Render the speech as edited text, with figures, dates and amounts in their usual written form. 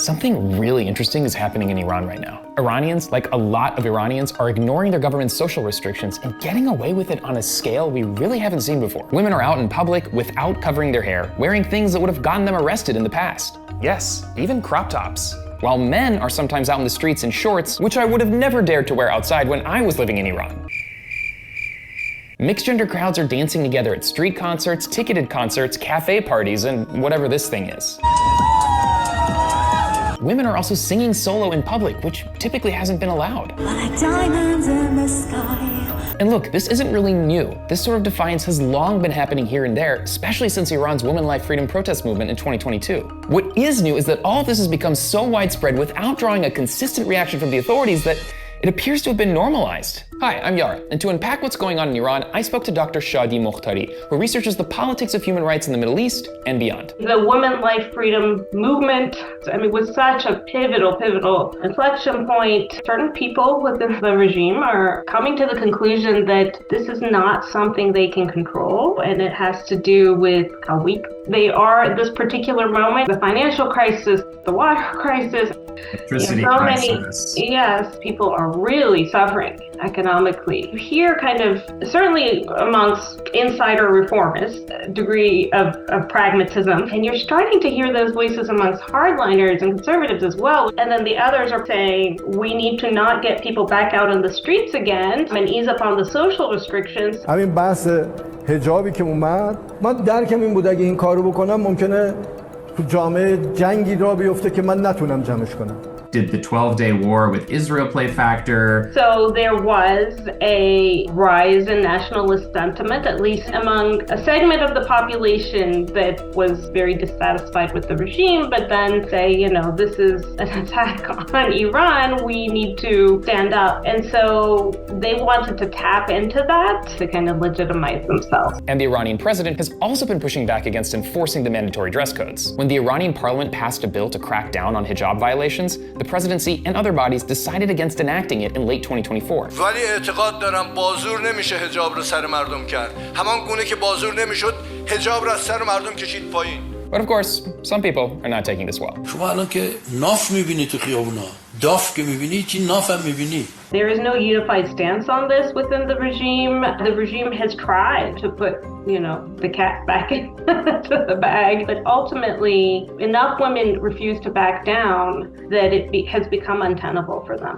Something really interesting is happening in Iran right now. Iranians, like a lot of Iranians, are ignoring their government's social restrictions and getting away with it on a scale we really haven't seen before. Women are out in public without covering their hair, wearing things that would have gotten them arrested in the past. Yes, even crop tops. While men are sometimes out in the streets in shorts, which I would have never dared to wear outside when I was living in Iran. Mixed-gender crowds are dancing together at street concerts, ticketed concerts, cafe parties, and whatever this thing is. Women are also singing solo in public, which typically hasn't been allowed. Like diamonds in the sky. And look, this isn't really new. This sort of defiance has long been happening here and there, especially since Iran's Women Life Freedom protest movement in 2022. What is new is that all of this has become so widespread without drawing a consistent reaction from the authorities that it appears to have been normalized. Hi, I'm Yara, and to unpack what's going on in Iran, I spoke to Dr. Shadi Mokhtari, who researches the politics of human rights in the Middle East and beyond. The women life freedom movement, was such a pivotal inflection point. Certain people within the regime are coming to the conclusion that this is not something they can control, and it has to do with how weak they are at this particular moment. The financial crisis, the water crisis, electricity crisis. Yes, people are really suffering economically. You hear kind of, certainly amongst insider reformists, a degree of pragmatism, and you're starting to hear those voices amongst hardliners and conservatives as well. And then the others are saying, we need to not get people back out on the streets again and ease up on the social restrictions. همین بحث حجابی که اومد، من درکم این بود اگه این کارو بکنم ممکنه تو جامعه جنگی را بیفته که من نتونم جمعش کنم. Did the 12-day war with Israel play factor? So there was a rise in nationalist sentiment, at least among a segment of the population that was very dissatisfied with the regime, but then say, this is an attack on Iran, we need to stand up. And so they wanted to tap into that to kind of legitimize themselves. And the Iranian president has also been pushing back against enforcing the mandatory dress codes. When the Iranian parliament passed a bill to crack down on hijab violations, the presidency and other bodies decided against enacting it in late 2024. ولی اعتقاد دارم بازور نمیشه حجاب رو سر مردم کرد. همان گونه که بازور نمیشد حجاب رو از سر مردم کشید پایین. But of course, some people are not taking this well. شما الان که ناف میبینی تو خیابونا، داف که میبینی چی ناف هم میبینی. There is no unified stance on this within the regime. The regime has tried to put, the cat back into the bag, but ultimately enough women refuse to back down that it has become untenable for them.